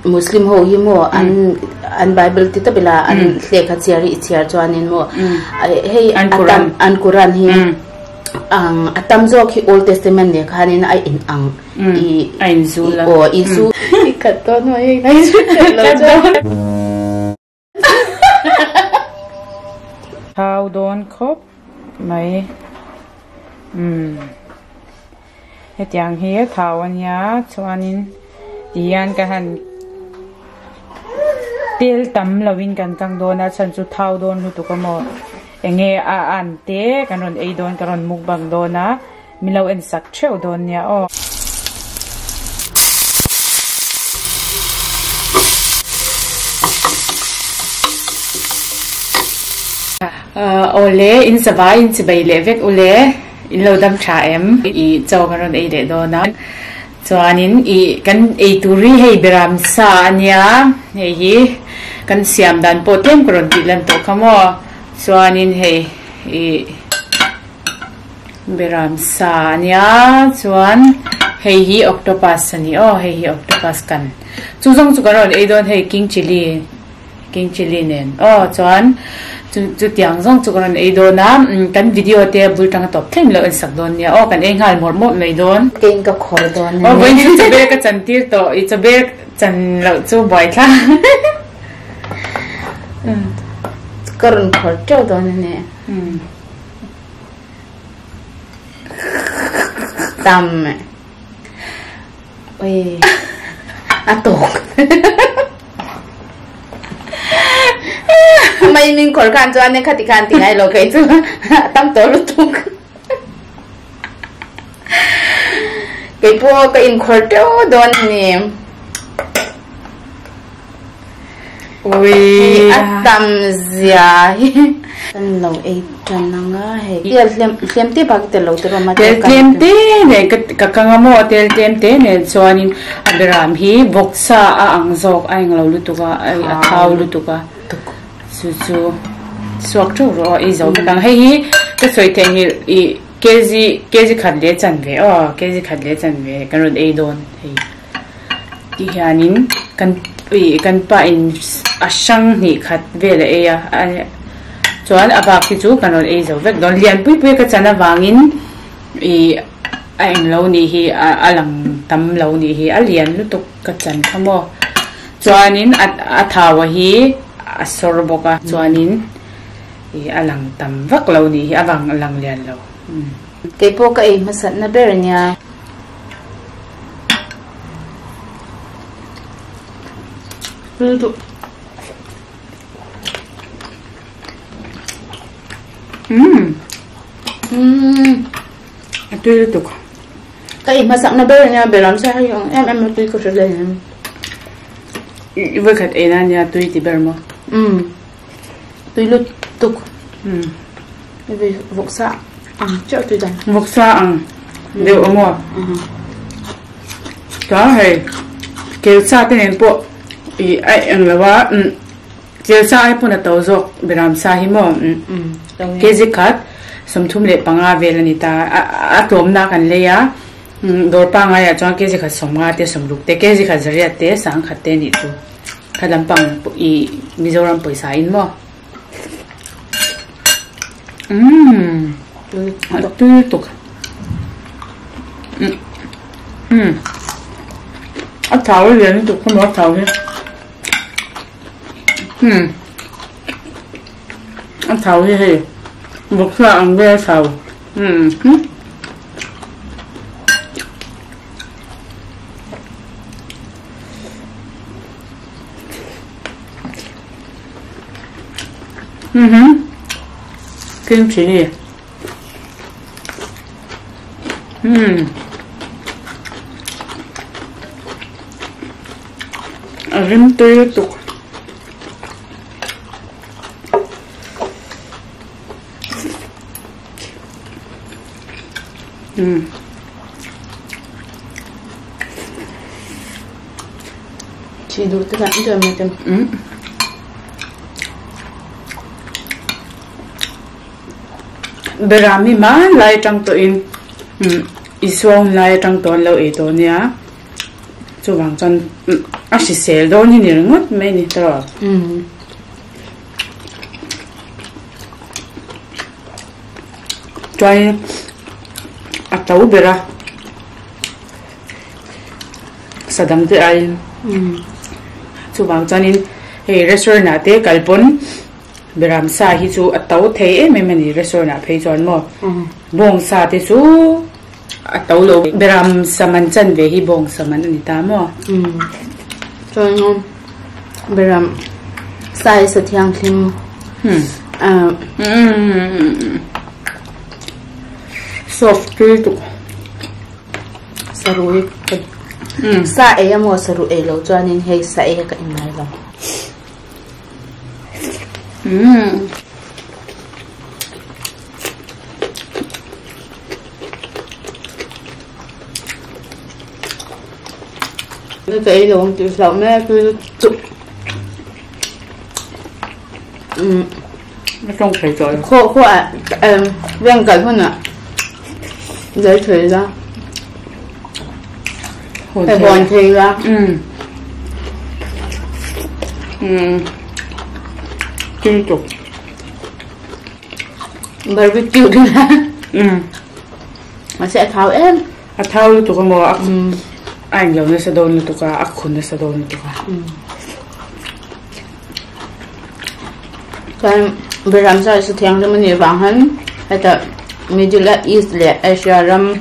Muslim ho hi mo an Bible ti tabela an lekha chiari chiar chuanin mo hey an Quran hi ang atam zo ki Old Testament ne khanin ai in ang I in zula o isu ikatto no ei nai how don khop mai hetiang hi thawanya chuanin tian ka han tel tam lawin kan kang dona chan chu thau don hu tu ka mo enge a an te kanon ei don karon mukbang dona milau en sak cheu don nya o ole in savai in sibai levek ole in lo dam tha em I chaw karon ei de dona chuanin I kan ei turi hei Beramsa ania hei hi kan siam dan po tem karon ti lan to khamo chuanin hei Beramsa ania chuan hei hi octopus ani o hei hi octopus kan chu jong chu karon ei don hei king chili nen o chuan chu tiang jong chu karon ei do na kan video te bul tang top thleng lo en sak don nia o kan ei ngal mor mot mai don ken ka khol don o boin chu chabe ka chan tir to I chabe chan lo chu boy tha karon khol cheu don ne tam oi atok mai min khol kan chuan ne khati kan ti ngai lo kai chu tam to lutuk cái po cái in khol teo don ni ui atam zia tan lo ei tan nga he tlem te bag te lo te ma tlem te ne ka kangamo tlem te ne chuanin aberam hi boksa a angjok ai nglo lutuka ai a thau lutuka chu suak chu ro ei zo ka hei hi ka soi te hi kezi khat le Chanve o kezi khat le Chanve karon ei don hei ti hianin kan pa in asang ni khat vele eya chuan abak ki chu kanon ei zo vek don lian pui ka chana wangin aeng lo ni hi alang tam lo ni hi alian lutuk ka chan khamo chuanin athawa hi asorboka chuanin alang tam vak lo ni hi awang alang lian lo cái po cái masat na ber nya lutuk tôi lutuk cái masat na ber nya Beramsa hay em tôi có sẽ lên với khách ấy nha tôi thì bermo tôi lutuk vì vok sa chợ tôi đằng vok sa đều ở mua đó hay kêu sa tên em bộ ai anh là wa kêu sa ai puna tàu dọc Beramsa hi mo cái gì khác sum thum le panga về là nita atom na kan le ya dor panga ya chong cái gì khác som nga te som luk te cái gì khác zaria te sang khat te ni tu khalam pang Mizoram paisa in mo tôi tục ớt thảo liền tục không ớt thảo hết ớt thảo như thế một là ăn bê thảo kim chỉ đi rim tươi tục chỉ đủ tất cả những cái mình Berami ma lai tang to in iswong lai tang to lo e to nia chu wang chan chỉ sel đó như này ngót mấy này đó cho tàu bera sadam te ai chu bang chanin he restaurant ate kalpon Beramsa hi chu atau the memani restaurant a phei chon mo bong sa te chu atau lo Beramsa man Chanve hi bong sa man ani ta mo cho nó Beram sai sa thiang thim soft tu sarui sa e mo saru e lo chuanin hei sa e ka inai lo nó cái luôn từ sau mẹ cứ chụp nó không phải rồi khô à viên cảnh hơn ạ dễ thủy ra phải hoàn thì ra tiếp tục barbecue đi ra nó sẽ tháo em tháo tụi con mò anh lâu nó sẽ đồn tụi con ác khôn nó sẽ đồn tụi con Beramsa sẽ thiang cho mình vàng hơn hay là Middle East le Asia ram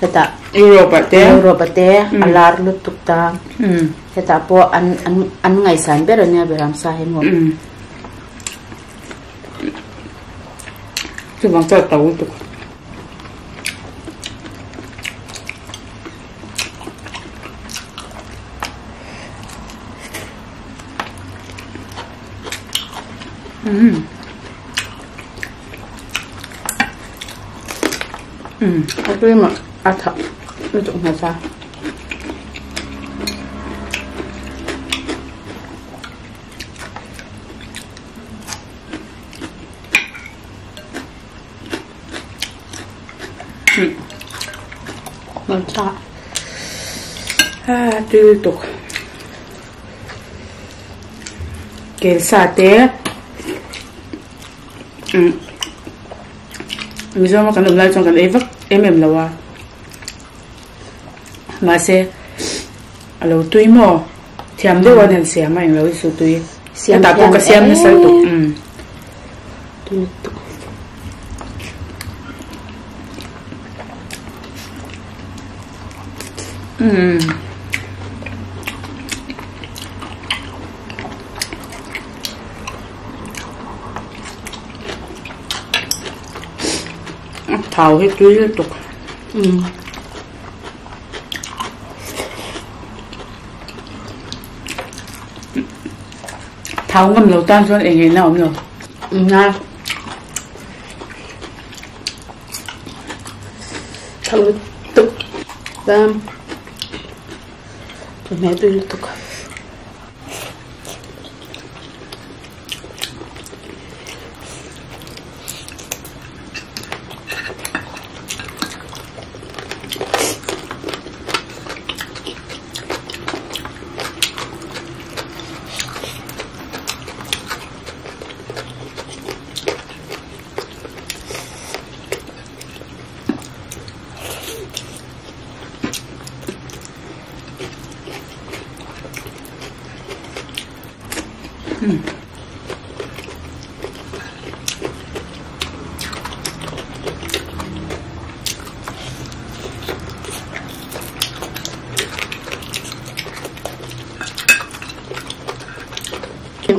hay là Europe te alar lutuk ta hay là po an ngày sáng biết rồi nha Beramsa hay không chứ bằng cho tàu tụi cái mà ăn thật nó trụng là sao ngon sao tiếp tục kể xa té Mizo Mukbang kan ulai trong kan evak em lawa mà se alo tui mo thiam de wan han se ma ing lo su tui siam ta ko ka siam na sal tu tui thảo hết tui liên tục thảo ngâm lâu tan xuống anh nào không nha thảo tục cam mẹ tôi liên tục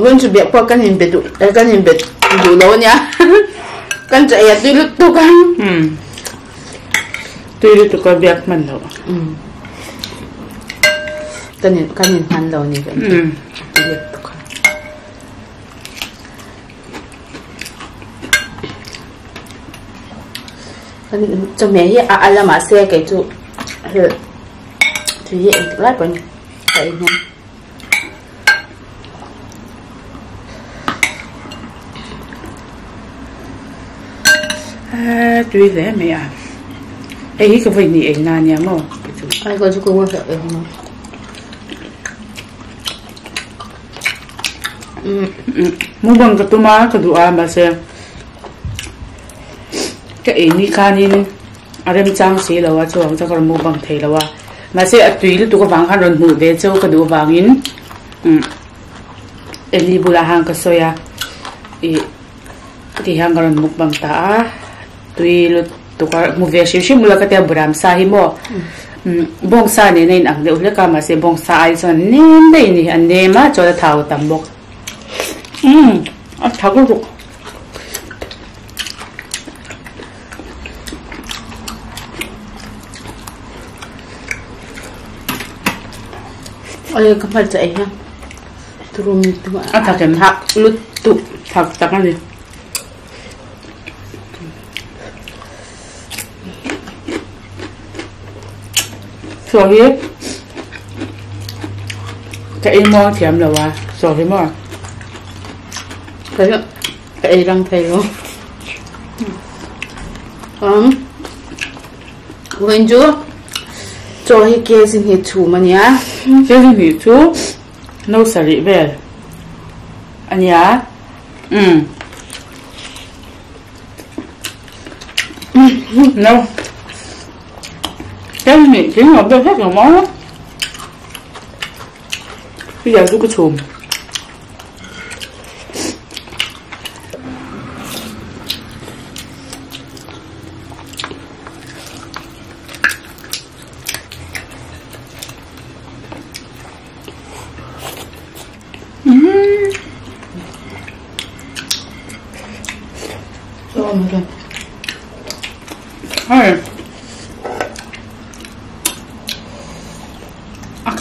Vẫn chỉ biết qua cái hình biệt đủ lâu nhá con chạy tuy lúc tôi ăn tuy lúc tôi biết mình đâu cái nhìn ăn lâu như vậy biết cho mẹ hi ala mà xe cái chỗ thì hiện lại còn cái này tùy thế mẹ à ấy cái vậy này anh nào nhá mà ai có chú cũng phải không mukbang ka tuma ka dua ma se ka ni khanin arem chang si lawa chuang cha kar mukbang thei lawa ma se atui lu tu ko bang khan ron mu de chau ka du bangin eli bula hang ka soya ti hang ron mukbang ta tui lu tu ka mu ve shi mula ka te Beramsa hi mo bong sa ne nei ang de ule ka ma se bong sa ai son nen dei ni an ne ma cho da thau tam bok thagul bok ơi không phải chạy ha trum tu thak kem thak lutuk thak tak ani so hi cái mo thiam là wa so hi mo cái răng thầy luôn quên chưa cho hi kia xin hi chủ mà nhá cái gì thì chú nấu sari về anh nhá nấu cái gì chính là bên hết nhiều món lắm bây giờ tôi có chùm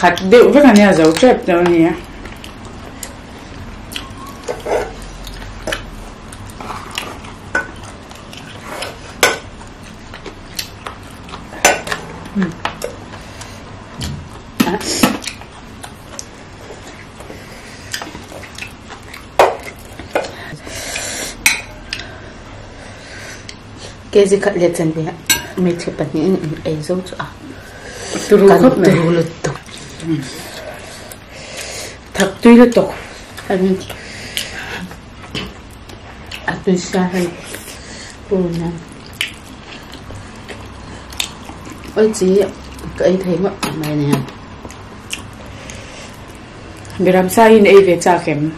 khát điệu với cả nhà dấu chép đâu nhỉ cái gì khát liệt chân vậy mấy chép bánh những ấy dấu cho turu khắp này lutuk thật tuy lutuk anh tôi xa hay buồn lắm ôi chị cái thấy mà mày nè Beramsa in ai về cha kem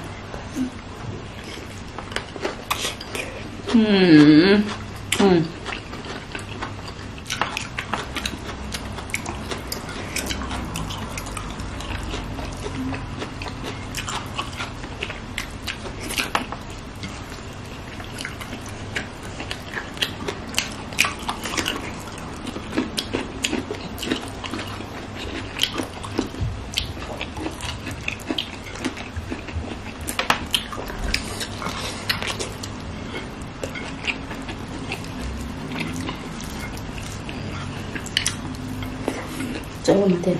cho mình thêm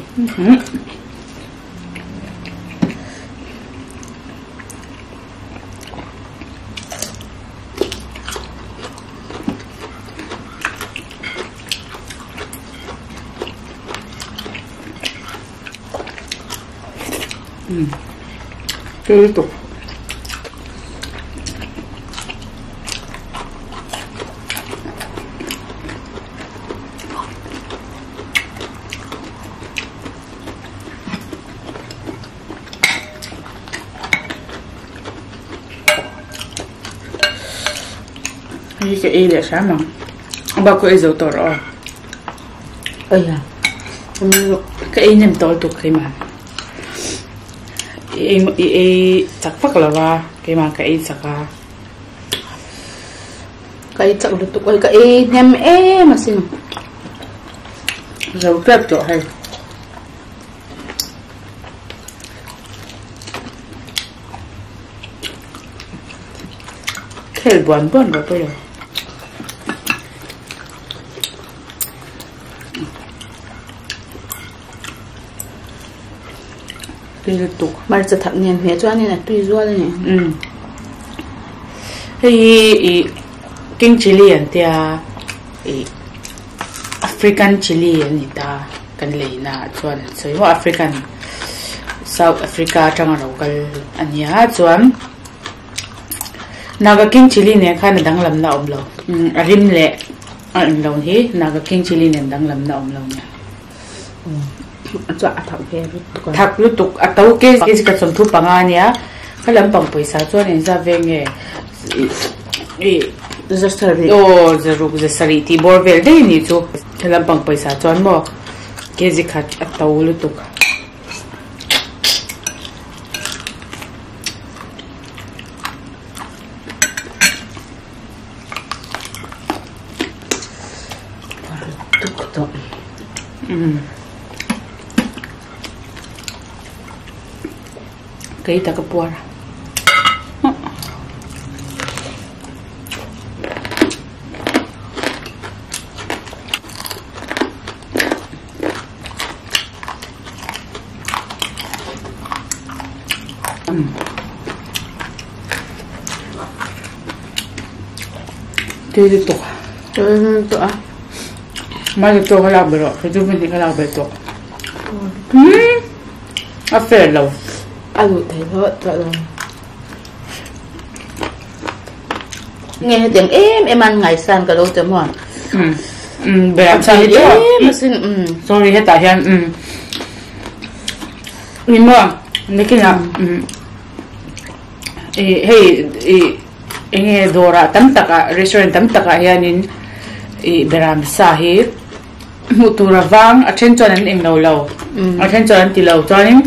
tiếp tục cái ý để sáng mà bao cái dầu tỏi rồi ơi à cái ý nem tỏi tục khi mà ý chắc phát là va cái mà cái ý chắc à cái chắc lutuk cái nem mà xin dầu tép chỗ hay cái buồn vào tôi rồi tuy lutuk màจะทำเนี่ยเนี่ยจ้านี่นะtuyจ้าเลยเนี่ยthì kinh chili anh tia African chili anh ta cần lấy na chuan soi hoa African South Africa tanga local ania chuan Naga King chili ne khana danglam na omlo arim le an lo hi Naga King chili ne danglam na omlo nya cho thak ve thak lutuk atau ke ka chom thu panga nia khalam pang paisa chuan in za ve nge zasari zaruk zasari ti borvel de ni chu khalam pang paisa chuan mo ke khat atau lutuk Kay takapuara. Dito ka. Dito ah. Malito ka lang bro. Ito hindi ka lang bro. Affair lang. Alo thấy thôi rồi nghe tiếng em ăn ngày san cả đâu chấm hoa Beramsa itu sorry hết tại hiện mình mua nãy là hey nghe dora tam taka restaurant tam taka hiện in Beramsa hi mutura vang attention anh em lâu lâu attention anh thì lâu cho nên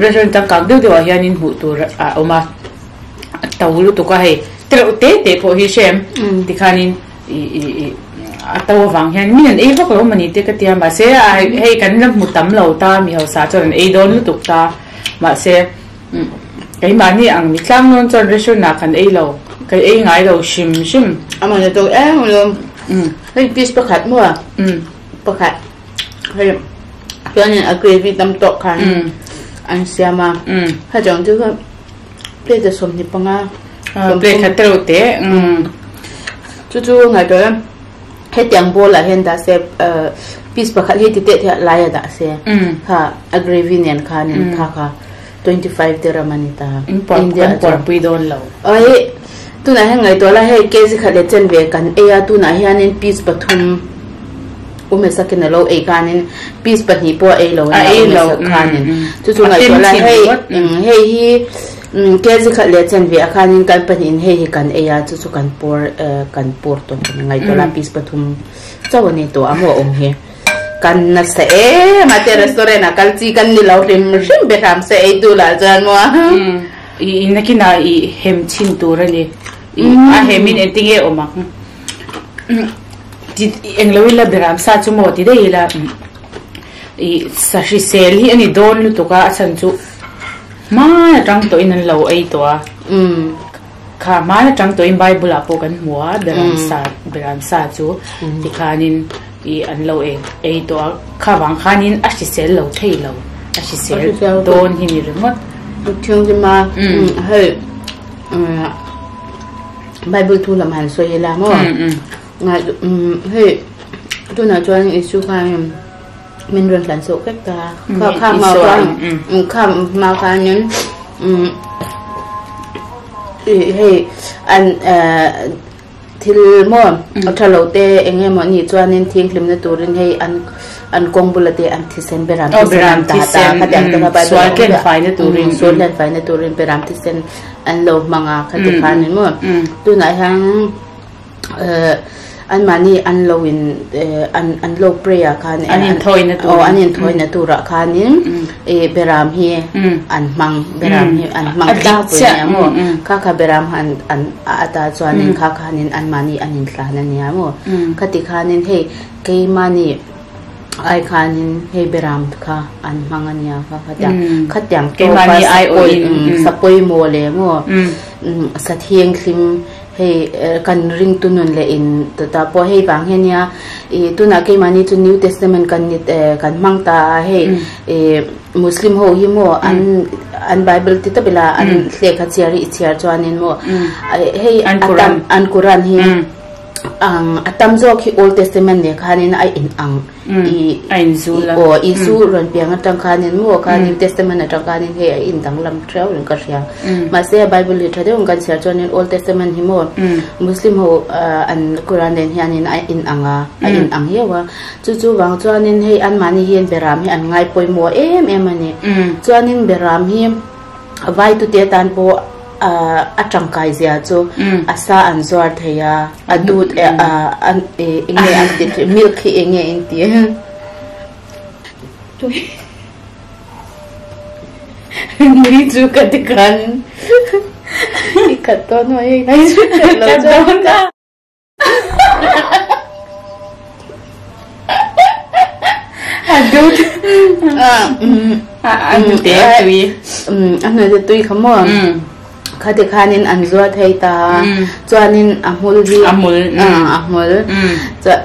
restaurant tang kang deu hian in hu tur oma tawlu to ka he tro te po hi shem tikhanin ataw wang hian min an ko ko mani te ka tia ma se hei kan lam mutam lo ta mi ho sa chon e don lu tuk ta ma se kai ma ni ang mi tlang non chon restaurant na kan e lo kai e ngai lo shim ama ne to lo hei piece pakhat mo pakhat hei cho nên agree với tâm to kan anh xem mà hai chồng chứ không bây giờ sống thì bằng à bây giờ trâu té chú ngày đó hết tiếng bố là hiện đã sẽ piece bạc hết thì tết thì lại đã sẽ ha agree với nhân khan kha 25 dirham manita India por don lâu ấy tu này ngày đó là hay cái gì khác để chân vềกันấy tu này hiện piece bạc thum umesakin na lo e kanin piece pat ni po e lo kanin chu ngai to la hei hi kezi khat le chen ve kanin kan pan in hei kan e ya chu kan por to ngai to la piece pathum chawani to amo ong he kan na se e mate restaurant akal chi kan ni lo rim Beramsa e tu la jan mo i nakina i hem chin tur ani a hemin enting e omak Ang lawin la Beramsa chumo ti dei la sa shi sel hi ani don lu to ka achan chu ma tang to in an lo ai to a kha ma tang to in bible apo kan muwa Beramsa chu ti khanin i an lo ai to kha wang khanin a shi sel lo thei lo a shi sel don hi ni remat thung ji ma he bible tu lam han so yela mo ngài hey tôi nói cho anh isu khai mình run sản xuất cách ta khám màu khám nhẫn hey anh thì mua ở thảo lầu tê anh em mọi người cho anh thiên phim nó tụi anh hey anh công bù là tê anh thì sen Beramsa ta cái tiếng ta bài soal ken phải nó tụi anh soal ken phải nó tụi anh Beramsa sen anh lâu manga cái thứ hai nữa tôi nói hàng anh mani anh lâu in anh lâu prayer khan anh thôi na tu ra khan in Beram hi anh mang Beram hi anh mang ta punya mo kha Beram anh ata chuan in kha khan anh mani anh in tla na nia mo khati khan in he ke mani ai khan in he Beram kha anh mang ania kha tyang ke mani ai oi sapoi mo le mo sathieng klim hey kan ring tunun le in ta po hey bang henia tu na ke mani tu New Testament kan mangta hey Muslim ho hi mo an Bible ti ta bela an lekha chiari chiar chuanin mo hey an Quran hi ang atam zo ki Old Testament ne khanin ai in ang Ain zula o isu ron piang atang khanin mo ka New Testament atang khanin he in dang lam treu rin ka sia ma se Bible literature de kan sia chonin Old Testament hi mo Muslim ho an Quran den hianin in anga in ang hewa chu chu wang chuanin he an mani hian beram hi an ngai poi mo em ani chuanin beram hi vai tu te tan po atang kai zia chu asa an zor theya adut an enge an ti milk enge in ti tu muri chu ka tikan ikato no ai nai chu lo cha adut adut te tui anna de tui khamo khati khanin anzua thei ta chuanin amul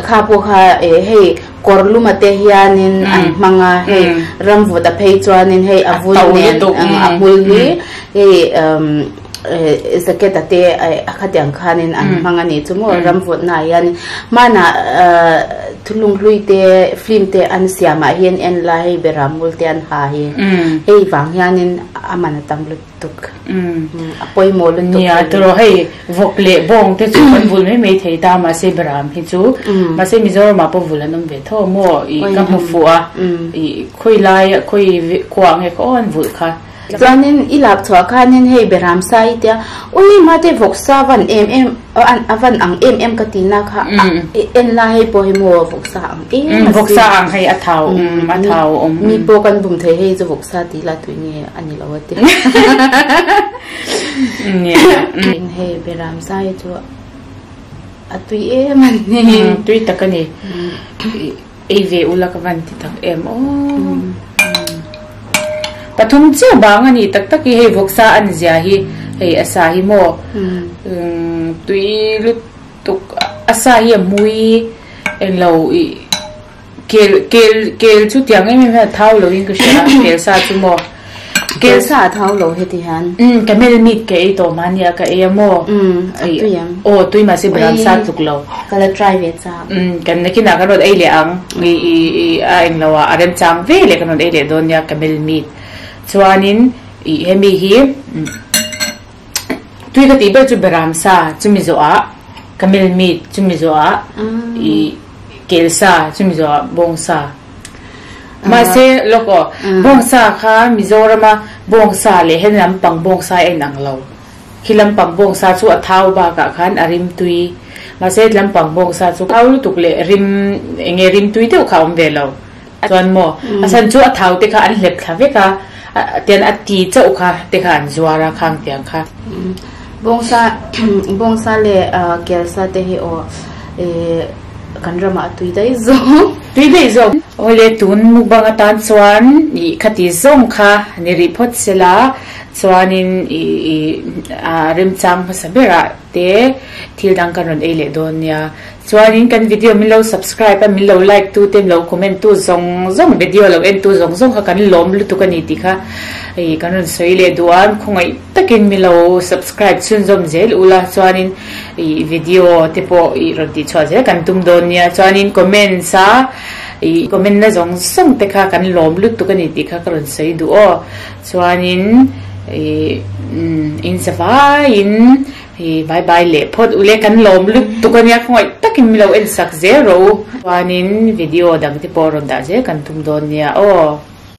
kha po kha he korlu mate hianin an manga he ramvu da phei chuanin he avul nen amul ni he zaketa te akhatiang khanin an manga ni chumo ramvu na yan mana thulung lui te film te an siama hian en lai beramul te an ha hi ei wang hianin amana tamlut tuk apoi mol tuk nia tro hei vokle bong te chu kan vul me thei ta ma se beram hi chu ma se mizor ma po vulanum ve tho mo I ka mu fu a I khoi lai khoi kwang he kon vul kha chuanin ilap chwa khanin hei beramsa hi tia ui mate voksa van em an avan ang em katina kha en la hei po hi mo voksa ang voksa ang hei athau mi po kan bum thei hei zo voksa ti la tu nge ani lawati in hei beramsa hi chu atui em ani tui takani eve ulakavan ti tak em pathum che bang ani tak tak hi voksa an zia hi hei asa hi mo tui lutuk asa hi mui en lo I kel chu tiang em thau lo in ka sha kel sa chu mo kel sa thau lo he ti han camel meat ke to mania ka e mo o tui ma se bram sa tuk lo kala try ve cha kan na kina ka rod ai le ang I ang lawa arem chang ve le kan ai le don ya camel meat chuanin I hemi hi tui ka ti ba chu beramsa chu mizo a camel meat chu mizo a I kelsa chu mizo a bongsa ma se loko bongsa kha mizorama bongsa le henlam pang bongsa en anglo khilam pang bongsa chu athau ba ka khan arim tui ma se lam pang bongsa chu kaul tuk le rim enge rim tui te khaum ve lo chuan mo asan chu athau te kha an hlep thave ka tian ati chau kha te khan zuara khang tiang kha bongsa le kelsa te hi o kanrama tui dai zo ole tun mukbang atan chuan I khati zong kha ni report sela chuanin rim chang pasabera te thil dang karon ele donia chuanin kan video min lo subscribe min lo like tu tem lo comment tu zong video lo en tu zong kha kan lom lu tu kan ti kha kanon soile duan khongai takin min lo subscribe chun zom zel ula chuanin video te po roti chwa je kan tum donia chuanin comment sa comment na zong te kha kan lom lu tu kan ti kha karon sei du o chuanin in savain bye bye le phot ule kan lom lu tu kan ya khoi takin mi lo en sak zero chuanin video dang te po ron da je kan tum don nia o